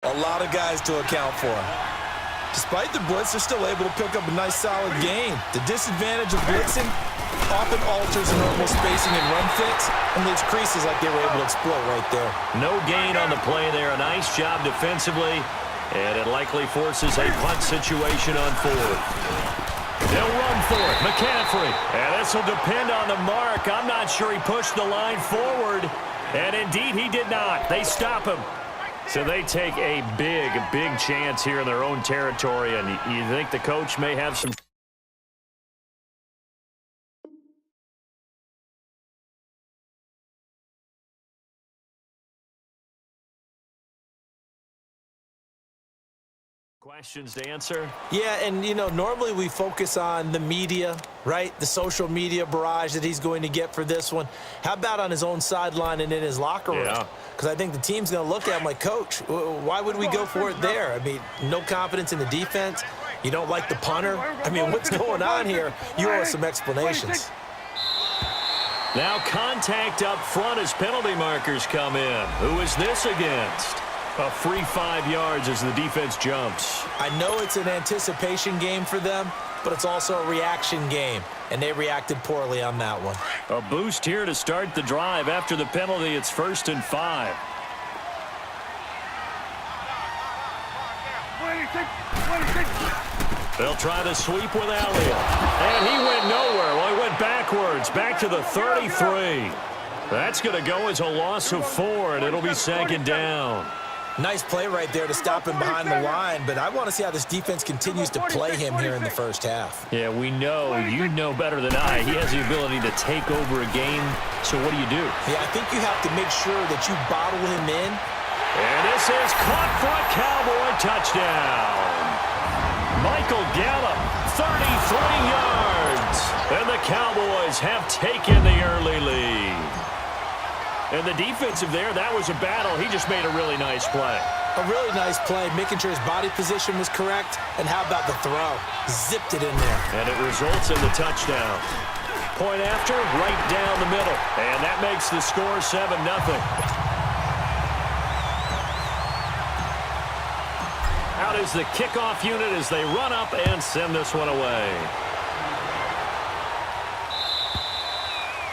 A lot of guys to account for. Despite the blitz, they're still able to pick up a nice, solid gain. The disadvantage of blitzing often alters normal spacing and run fits and leaves creases like they were able to exploit right there. No gain on the play there. A nice job defensively, and it likely forces a punt situation on fourth. They'll run for it. McCaffrey. And this will depend on the mark. I'm not sure he pushed the line forward, and indeed he did not. They stop him. So they take a big chance here in their own territory, and you think the coach may have some questions to answer? Yeah, and, normally we focus on the media, right? The social media barrage that he's going to get for this one. How about on his own sideline and in his locker room? Yeah. Because I think the team's going to look at him like, Coach, why would we go for it there? I mean, no confidence in the defense. You don't like the punter. I mean, what's going on here? You owe us some explanations. Now contact up front as penalty markers come in. Who is this against? A free 5 yards as the defense jumps. I know it's an anticipation game for them, but it's also a reaction game, and they reacted poorly on that one. A boost here to start the drive. After the penalty, it's 1st and 5. They'll try to sweep with Elliott. And he went nowhere. Well, he went backwards, back to the 33. That's going to go as a loss of 4, and it'll be 2nd down. Nice play right there to stop him behind the line, but I want to see how this defense continues to play him here in the first half. Yeah, we know. You know better than I. He has the ability to take over a game, so what do? Yeah, I think you have to make sure that you bottle him in. And this is caught for a Cowboy touchdown. Michael Gallup, 33 yards. And the Cowboys have taken the early lead. And the defensive there, that was a battle. He just made a really nice play. A really nice play, making sure his body position was correct. And how about the throw? Zipped it in there. And it results in the touchdown. Point after, right down the middle. And that makes the score 7-0. Out is the kickoff unit as they run up and send this one away.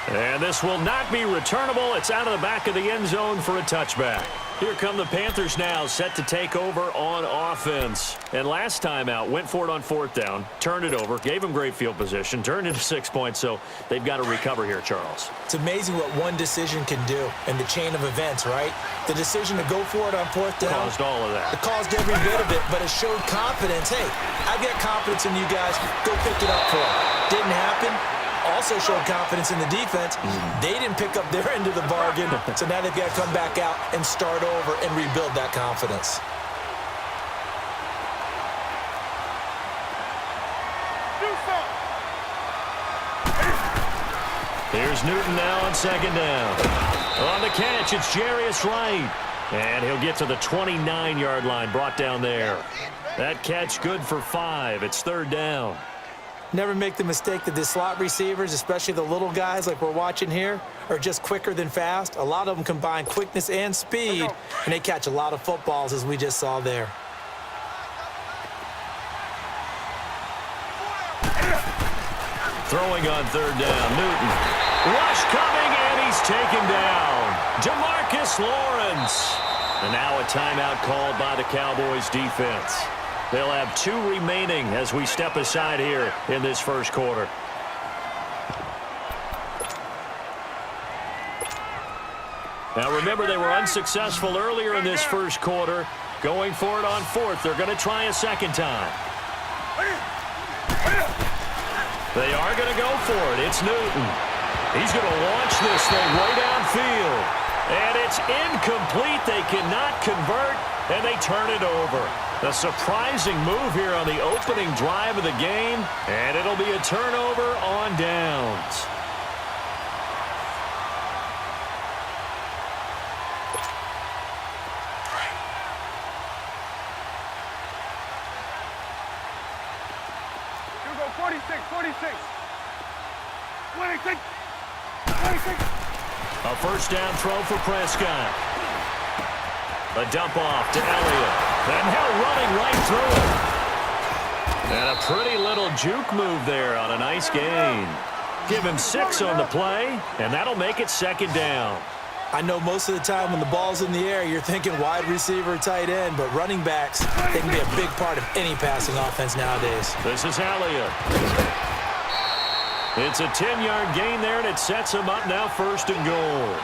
And this will not be returnable. It's out of the back of the end zone for a touchback. Here come the Panthers now, set to take over on offense. And last time out, went for it on 4th down, turned it over, gave them great field position, turned into 6 points, so they've got to recover here, Charles. It's amazing what one decision can do in the chain of events, right? The decision to go for it on 4th down. Caused all of that. It caused every bit of it, but it showed confidence. Hey, I've got confidence in you guys. Go pick it up for them. Didn't happen. Also showed confidence in the defense. They didn't pick up their end of the bargain, so now they've got to come back out and start over and rebuild that confidence. Here's Newton now on 2nd down. On the catch, it's Jarius Wright. And he'll get to the 29-yard line, brought down there. That catch good for 5. It's 3rd down. Never make the mistake that the slot receivers, especially the little guys like we're watching here, are just quicker than fast. A lot of them combine quickness and speed, and they catch a lot of footballs, as we just saw there. Throwing on 3rd down, Newton. Rush coming, and he's taken down. Demarcus Lawrence. And now a timeout called by the Cowboys defense. They'll have 2 remaining as we step aside here in this first quarter. Now remember, they were unsuccessful earlier in this first quarter. Going for it on 4th. They're going to try a 2nd time. They are going to go for it. It's Newton. He's going to launch this thing way downfield. And it's incomplete. They cannot convert, and they turn it over. A surprising move here on the opening drive of the game, and it'll be a turnover on downs. You go 46, 46. 26, 26. A first down throw for Prescott. A dump off to Elliott. And now running right through it. And a pretty little juke move there on a nice gain. Give him 6 on the play, and that'll make it 2nd down. I know most of the time when the ball's in the air, you're thinking wide receiver, tight end, but running backs, they can be a big part of any passing offense nowadays. This is Elliott. It's a 10-yard gain there, and it sets him up now 1st and goal.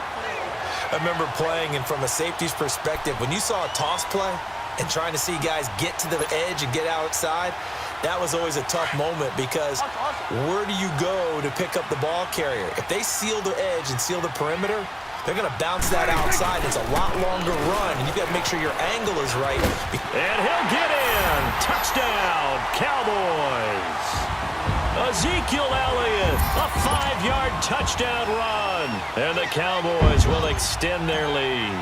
I remember playing, and from a safety's perspective, when you saw a toss play and trying to see guys get to the edge and get outside, that was always a tough moment because where do you go to pick up the ball carrier? If they seal the edge and seal the perimeter, they're going to bounce that outside. It's a lot longer run, and you've got to make sure your angle is right. And he'll get in. Touchdown, Cowboys. Ezekiel Elliott, a 5-yard touchdown run. And the Cowboys will extend their lead.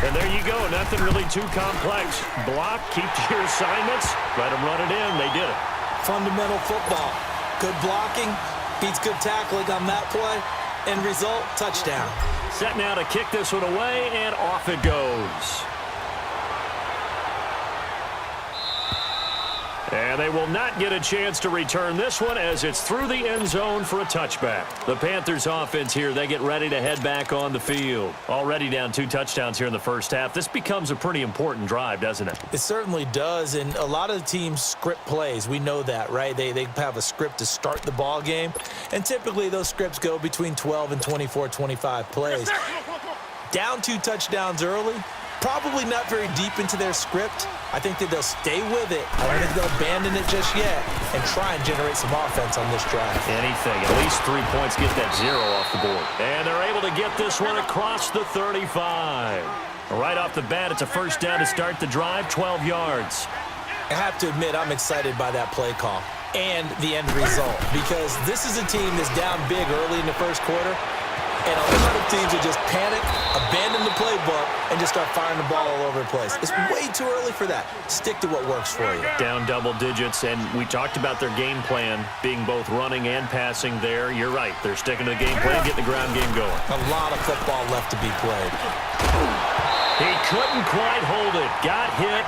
And there you go. Nothing really too complex. Block, keep to your assignments, let them run it in. They did it. Fundamental football. Good blocking, beats good tackling on that play. End result, touchdown. Set now to kick this one away, and off it goes. And they will not get a chance to return this one as it's through the end zone for a touchback. The Panthers offense here, they get ready to head back on the field. Already down 2 touchdowns here in the first half. This becomes a pretty important drive, doesn't it? It certainly does, and a lot of teams script plays. We know that, right? They have a script to start the ball game, and typically those scripts go between 12 and 24, 25 plays. Down 2 touchdowns early, probably not very deep into their script. I think that they'll stay with it. I don't think they'll abandon it just yet and try and generate some offense on this drive. Anything. At least 3 points, get that 0 off the board. And they're able to get this one across the 35. Right off the bat, it's a 1st down to start the drive, 12 yards. I have to admit, I'm excited by that play call and the end result because this is a team that's down big early in the first quarter. And a lot of teams will just panic, abandon the playbook, and just start firing the ball all over the place. It's way too early for that. Stick to what works for you. Down double digits, and we talked about their game plan being both running and passing there. You're right. They're sticking to the game plan, getting the ground game going. A lot of football left to be played. He couldn't quite hold it. Got hit.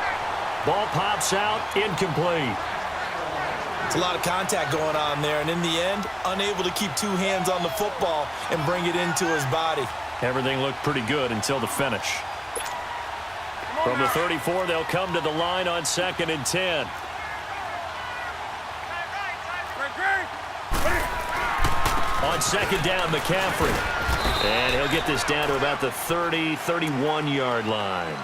Ball pops out. Incomplete. It's a lot of contact going on there, and in the end, unable to keep 2 hands on the football and bring it into his body. Everything looked pretty good until the finish. From the 34, they'll come to the line on 2nd and 10. On 2nd down, McCaffrey. And he'll get this down to about the 30, 31-yard line.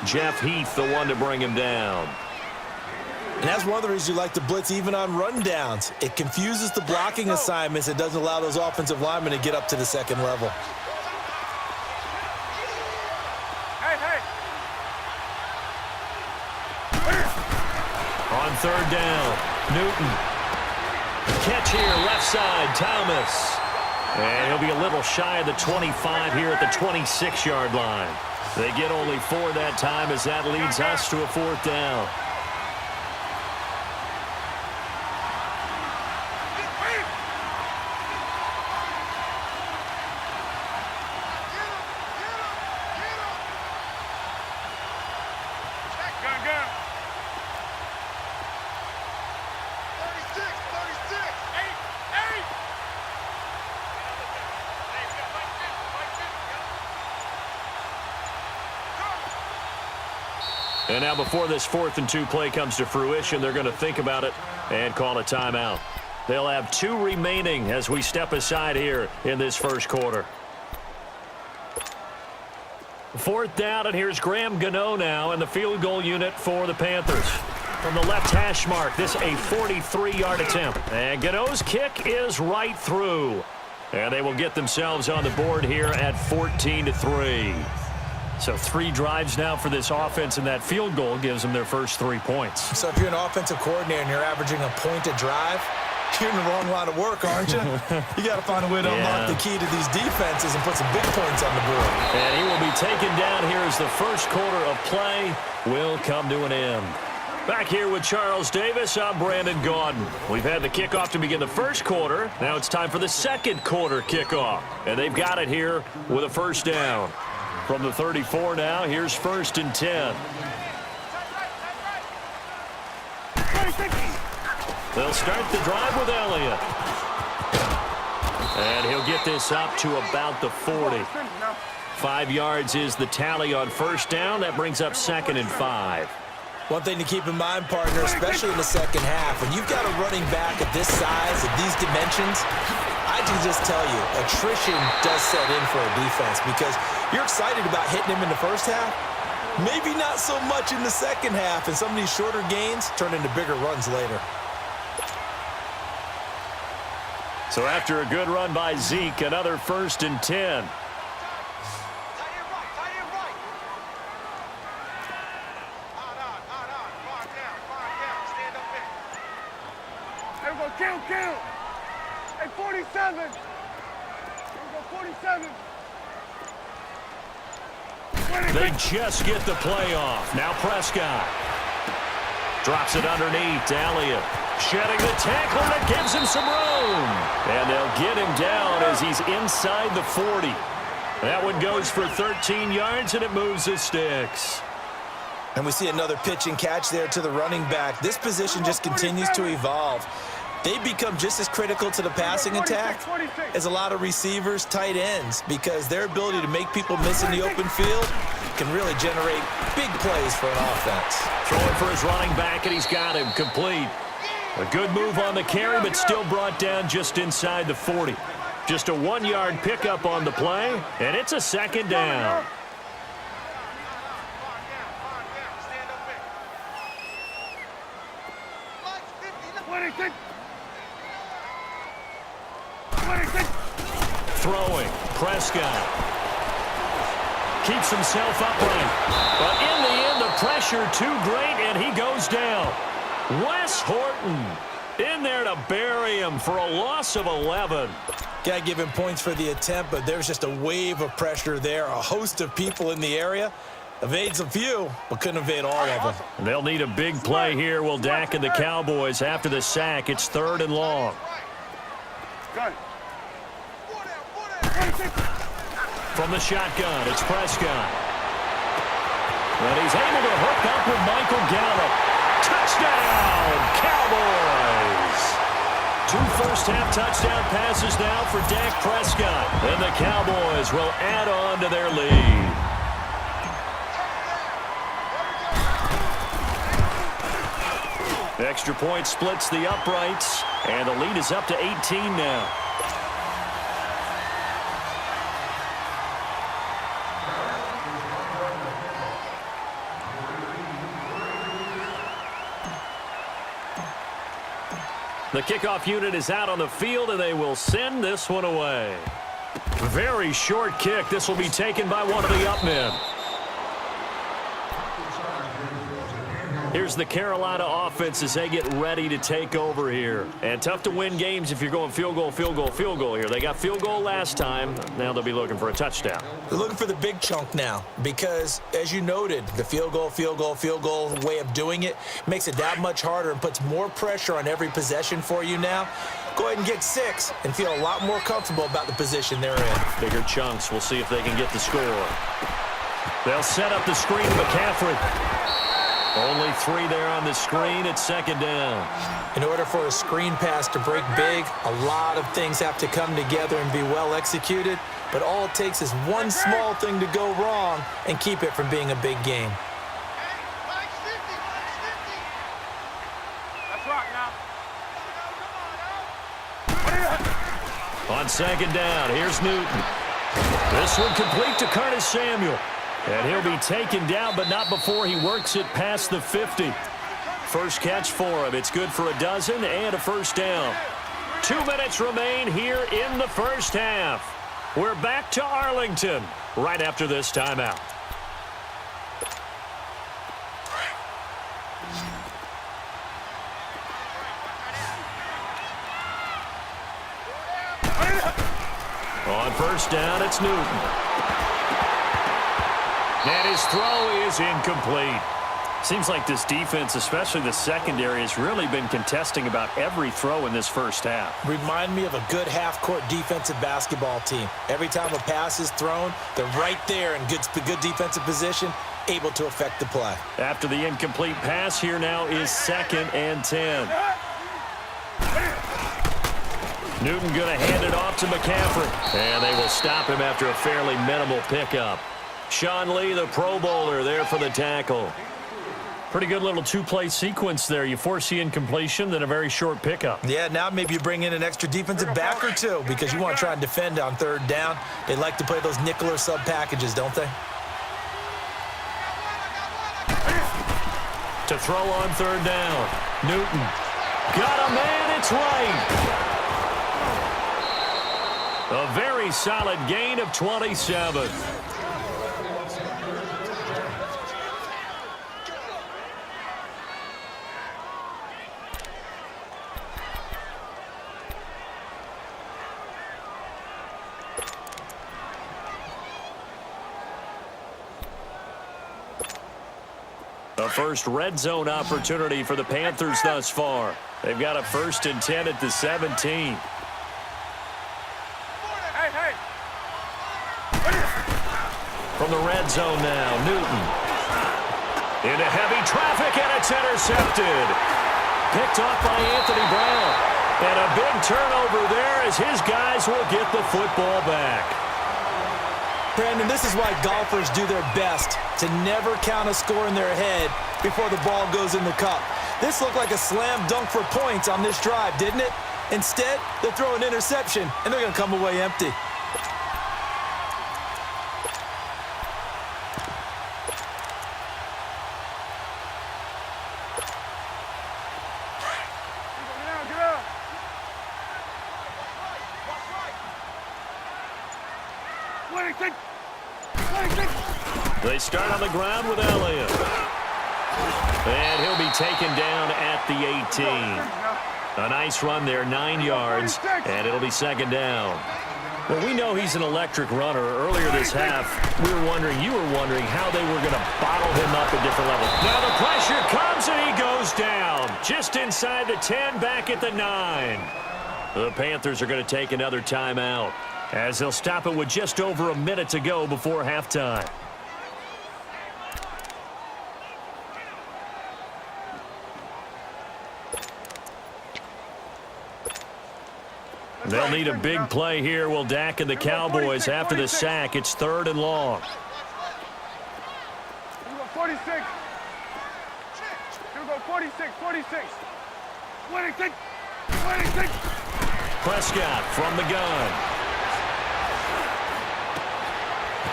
Jeff Heath, the one to bring him down. And that's one of the reasons you like to blitz even on rundowns. It confuses the blocking assignments. It doesn't allow those offensive linemen to get up to the 2nd level. On 3rd down, Newton. Catch here, left side, Thomas. And he'll be a little shy of the 25 here at the 26-yard line. They get only 4 that time as that leads us to a 4th down. And now before this 4th and 2 play comes to fruition, they're going to think about it and call a timeout. They'll have 2 remaining as we step aside here in this first quarter. 4th down, and here's Graham Gano now in the field goal unit for the Panthers. From the left hash mark, this a 43-yard attempt. And Gano's kick is right through. And they will get themselves on the board here at 14-3. So 3 drives now for this offense, and that field goal gives them their first 3 points. So if you're an offensive coordinator and you're averaging a point a drive, you're in the wrong line of work, aren't you? You got to find a way to unlock the key to these defenses and put some big points on the board. And he will be taken down here as the first quarter of play will come to an end. Back here with Charles Davis, I'm Brandon Gaudin. We've had the kickoff to begin the first quarter. Now it's time for the second quarter kickoff. And they've got it here with a 1st down. From the 34 now, here's 1st and 10. They'll start the drive with Elliott. And he'll get this up to about the 40. 5 yards is the tally on 1st down. That brings up 2nd and 5. One thing to keep in mind, partner, especially in the second half, when you've got a running back of this size, of these dimensions, I can just tell you, attrition does set in for a defense because you're excited about hitting him in the first half, maybe not so much in the second half, and some of these shorter gains turn into bigger runs later. So after a good run by Zeke, another 1st and 10. Count. Hey, 47. Here we go, 47. They just get the play off. Now Prescott. Drops it underneath to Elliott. Shedding the tackle that gives him some room. And they'll get him down as he's inside the 40. That one goes for 13 yards, and it moves the sticks. And we see another pitch and catch there to the running back. This position just continues to evolve. They become just as critical to the passing attack as a lot of receivers, tight ends, because their ability to make people miss in the open field can really generate big plays for an offense. Throwing for his running back, and he's got him complete. A good move on the carry, but still brought down just inside the 40. Just a 1-yard pickup on the play, and it's a 2nd down. Throwing, Prescott. Keeps himself upright. But in the end, the pressure too great, and he goes down. Wes Horton in there to bury him for a loss of 11. Got to give him points for the attempt, but there's just a wave of pressure there. A host of people in the area. Evades a few, but couldn't evade all of them. They'll need a big play here, will Dak and the Cowboys. After the sack, it's 3rd and long. From the shotgun, it's Prescott. And he's able to hook up with Michael Gallup. Touchdown, Cowboys! 2 first-half touchdown passes now for Dak Prescott. And the Cowboys will add on to their lead. Extra point splits the uprights, and the lead is up to 18 now. The kickoff unit is out on the field, and they will send this one away. Very short kick. This will be taken by one of the up men. Here's the Carolina offense as they get ready to take over here. And tough to win games if you're going field goal here. They got field goal last time. Now they'll be looking for a touchdown. They're looking for the big chunk now because, as you noted, the field goal way of doing it makes it that much harder and puts more pressure on every possession for you now. Go ahead and get 6 and feel a lot more comfortable about the position they're in. Bigger chunks. We'll see if they can get the score. They'll set up the screen to McCaffrey. Only 3 there on the screen. It's 2nd down. In order for a screen pass to break big, a lot of things have to come together and be well executed. But all it takes is one small thing to go wrong and keep it from being a big game. On 2nd down, here's Newton. This one complete to Curtis Samuel. And he'll be taken down, but not before he works it past the 50. First catch for him. It's good for a dozen and a 1st down. 2 minutes remain here in the first half. We're back to Arlington right after this timeout. On 1st down, it's Newton. And his throw is incomplete. Seems like this defense, especially the secondary, has really been contesting about every throw in this first half. Remind me of a good half-court defensive basketball team. Every time a pass is thrown, they're right there in good defensive position, able to affect the play. After the incomplete pass, here now is 2nd and 10. Newton going to hand it off to McCaffrey. And they will stop him after a fairly minimal pickup. Sean Lee, the Pro Bowler, there for the tackle. Pretty good little two-play sequence there. You force the incompletion, then a very short pickup. Yeah, now maybe you bring in an extra defensive back or two because you want to try and defend on 3rd down. They like to play those nickel or sub packages, don't they? To throw on 3rd down. Newton. Got a man, it's right. A very solid gain of 27. A first red zone opportunity for the Panthers thus far. They've got a 1st and 10 at the 17. From the red zone now, Newton. Into heavy traffic, and it's intercepted. Picked off by Anthony Brown. And a big turnover there as his guys will get the football back. Brandon, this is why golfers do their best to never count a score in their head before the ball goes in the cup. This looked like a slam dunk for points on this drive, didn't it? Instead, they throw an interception, and they're going to come away empty. They start on the ground with Elliott. And he'll be taken down at the 18. A nice run there, 9 yards, and it'll be 2nd down. Well, we know he's an electric runner. Earlier this half, you were wondering how they were going to bottle him up at different levels. Now the pressure comes, and he goes down. Just inside the 10, back at the 9. The Panthers are going to take another timeout, as they'll stop it with just over a minute to go before halftime. They'll need a big play here. Will Dak and the Cowboys after the sack. It's 3rd and long. 46. Here we go, 46, 46. 26, 26. Prescott from the gun.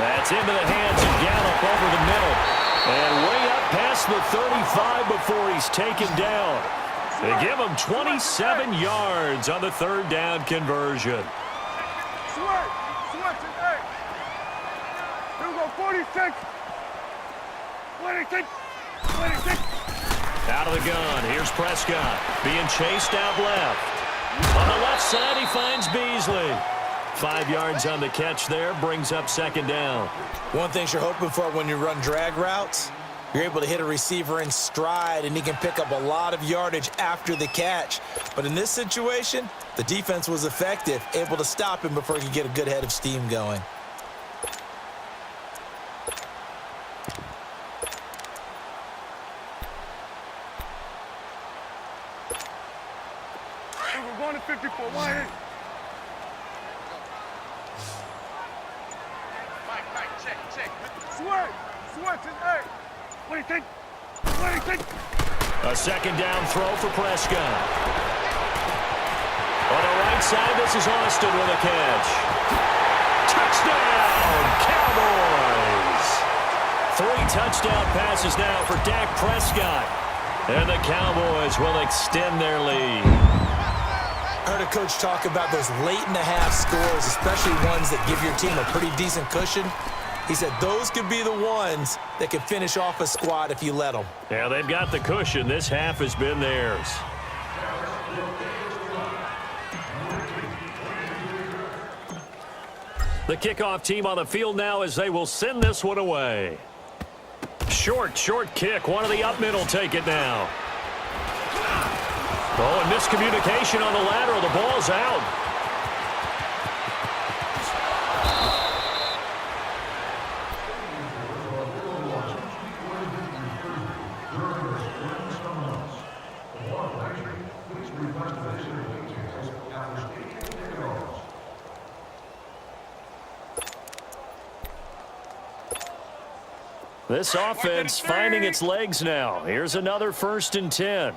That's into the hands of Gallup over the middle. And way up past the 35 before he's taken down. They give him 27 yards on the 3rd down conversion. Switch, hey. Here we go, 46. 26, 26. Out of the gun, here's Prescott. Being chased out left. On the left side, he finds Beasley. 5 yards on the catch there, brings up 2nd down. One thing you're hoping for when you run drag routes, you're able to hit a receiver in stride, and he can pick up a lot of yardage after the catch. But in this situation, the defense was effective, able to stop him before he could get a good head of steam going. We're going to 54. One hit. Switch, hey. 26, 26. A 2nd down throw for Prescott. On the right side, this is Austin with a catch. Touchdown, Cowboys! 3 touchdown passes now for Dak Prescott. And the Cowboys will extend their lead. I heard a coach talk about those late-in-the-half scores, especially ones that give your team a pretty decent cushion. He said those could be the ones that can finish off a squad if you let them. Yeah, they've got the cushion. This half has been theirs. The kickoff team on the field now as they will send this one away. Short kick. One of the up mid will take it now. Oh, and miscommunication on the lateral. The ball's out. This offense finding its legs now. Here's another 1st and 10.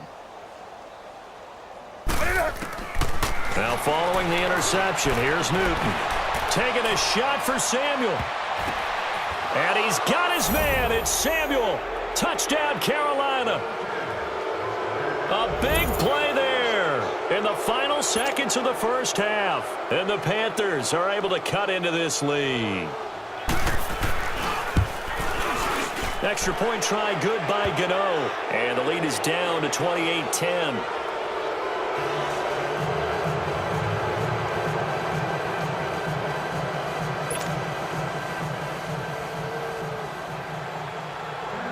Now following the interception, here's Newton. Taking a shot for Samuel. And he's got his man. It's Samuel. Touchdown, Carolina. A big play there in the final seconds of the first half. And the Panthers are able to cut into this lead. Extra point try good by Gano. And the lead is down to 28-10.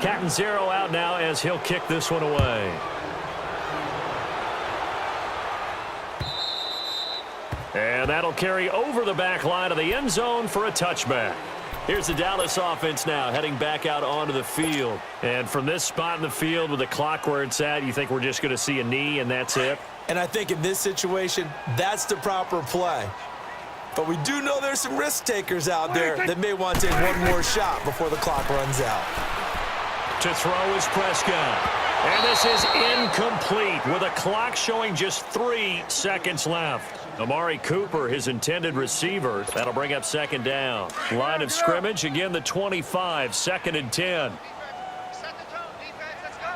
Catanzaro out now as he'll kick this one away. And that'll carry over the back line of the end zone for a touchback. Here's the Dallas offense now heading back out onto the field. And from this spot in the field with the clock where it's at, you think we're just going to see a knee and that's it? And I think in this situation, that's the proper play. But we do know there's some risk takers out there that may want to take one more shot before the clock runs out. To throw is Prescott. And this is incomplete with a clock showing just 3 seconds left. Amari Cooper, his intended receiver. That'll bring up 2nd down. Line of scrimmage, again the 25, 2nd and 10. Set the tone, defense. Let's go.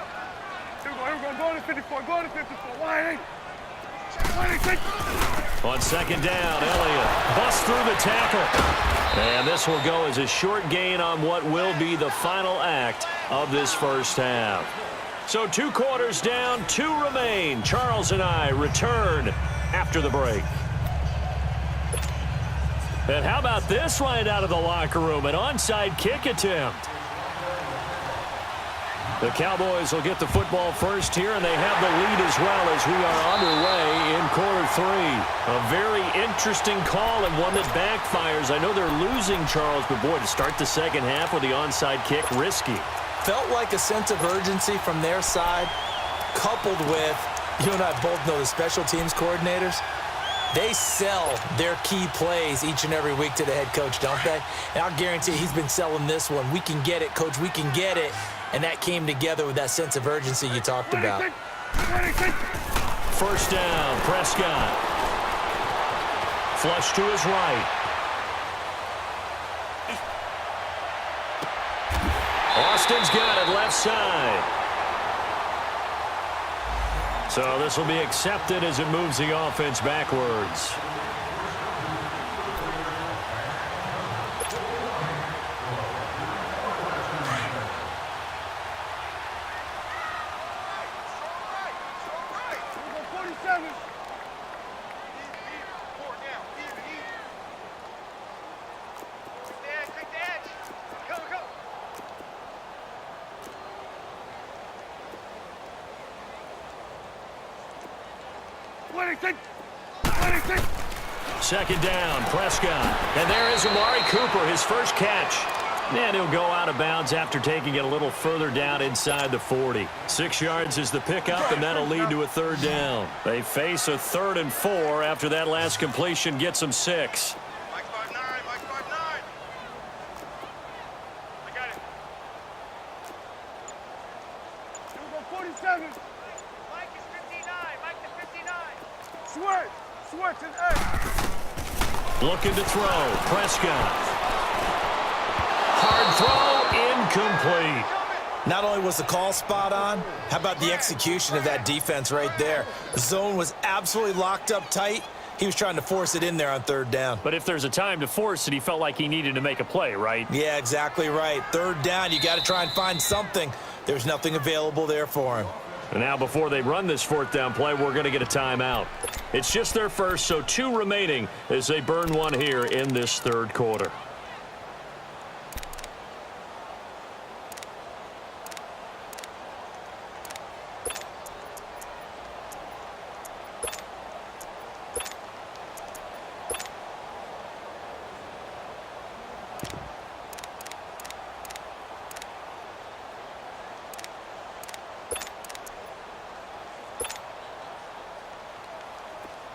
Here we go. Go to 54. Go to 54. Wide. On 2nd down, Elliott busts through the tackle. And this will go as a short gain on what will be the final act of this first half. So 2 quarters down, 2 remain. Charles and I return after the break. And how about this right out of the locker room? An onside kick attempt. The Cowboys will get the football first here, and they have the lead as well as we are underway in quarter 3. A very interesting call and one that backfires. I know they're losing, Charles, but boy, to start the second half with the onside kick, risky. Felt like a sense of urgency from their side, coupled with, you and I both know the special teams coordinators, they sell their key plays each and every week to the head coach, don't they? And I'll guarantee he's been selling this one. We can get it, coach, we can get it. And that came together with that sense of urgency you talked about. First down, Prescott. Flush to his right. Austin's got it left side. So this will be accepted as it moves the offense backwards. Second down, Prescott. And there is Amari Cooper, his first catch. And he'll go out of bounds after taking it a little further down inside the 40. 6 yards is the pickup, and that'll lead to a 3rd down. They face a 3rd and 4 after that last completion gets them 6. Mike 5-9, Mike 5-9. I got it. Here we go, 47. Mike is 59, Mike is 59. Switch and edge. Looking to throw, Prescott. Hard throw, incomplete. Not only was the call spot on, how about the execution of that defense right there? The zone was absolutely locked up tight. He was trying to force it in there on 3rd down. But if there's a time to force it, he felt like he needed to make a play, right? Yeah, exactly right. 3rd down, you got to try and find something. There's nothing available there for him. And now before they run this 4th down play, we're going to get a timeout. It's just their first, so 2 remaining as they burn one here in this 3rd quarter.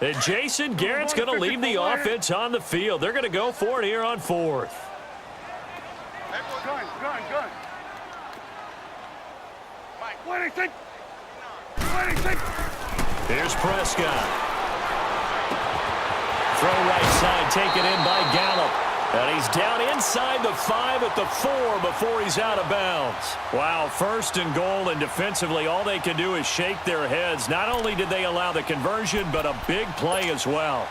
And Jason Garrett's going to leave the offense on the field. They're going to go for it here on 4th. Gun. What do you think? Here's Prescott. Throw right side, taken in by Gallup. And he's down inside the 5 at the 4 before he's out of bounds. Wow, 1st and goal, and defensively all they can do is shake their heads. Not only did they allow the conversion, but a big play as well.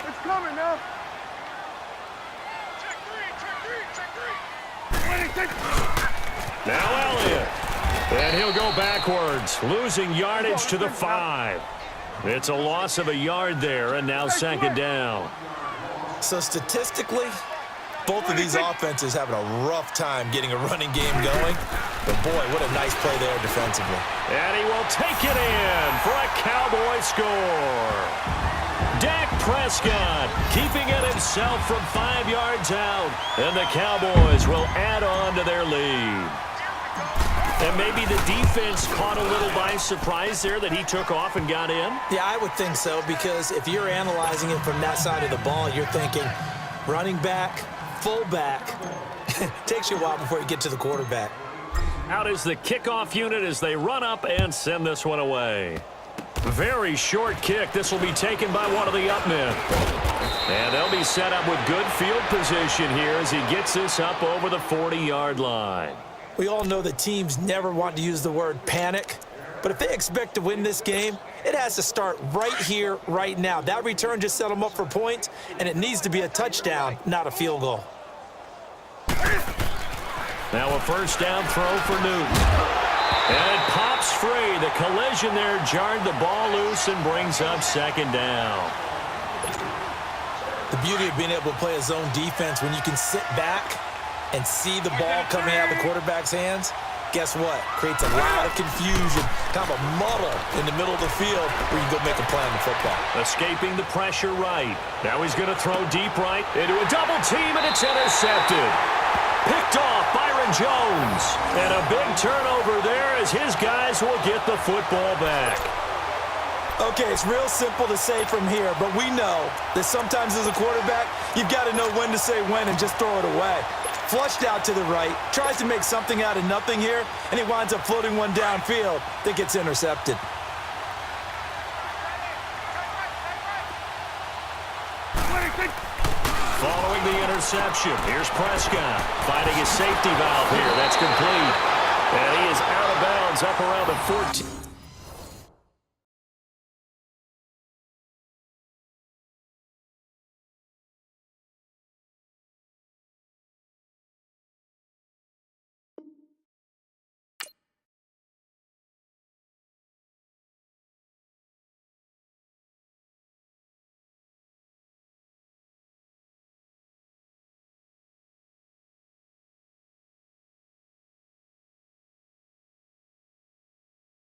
It's coming now. Now Elliott. And he'll go backwards, losing yardage to the 5. It's a loss of a yard there, and now 2nd down. So statistically, both of these offenses having a rough time getting a running game going. But boy, what a nice play there defensively. And he will take it in for a Cowboy score. Dak Prescott keeping it himself from 5 yards out. And the Cowboys will add on to their lead. And maybe the defense caught a little by surprise there that he took off and got in? Yeah, I would think so, because if you're analyzing it from that side of the ball, you're thinking running back, fullback. Takes you a while before you get to the quarterback. Out is the kickoff unit as they run up and send this one away. Very short kick. This will be taken by one of the up men. And they'll be set up with good field position here as he gets this up over the 40-yard line. We all know that teams never want to use the word panic, but if they expect to win this game, it has to start right here, right now. That return just set them up for points, and it needs to be a touchdown, not a field goal. Now a 1st down throw for Newton. And it pops free. The collision there jarred the ball loose and brings up 2nd down. The beauty of being able to play a zone defense when you can sit back and see the ball coming out of the quarterback's hands, guess what? Creates a lot of confusion, kind of a muddle in the middle of the field where you can go make a play on the football. Escaping the pressure right. Now he's going to throw deep right into a double team, and it's intercepted. Picked off Byron Jones. And a big turnover there as his guys will get the football back. Okay, it's real simple to say from here, but we know that sometimes as a quarterback, you've got to know when to say when and just throw it away. Flushed out to the right, tries to make something out of nothing here, and he winds up floating one downfield that gets intercepted. Following the interception, here's Prescott finding his safety valve here. That's complete. And he is out of bounds up around the 14.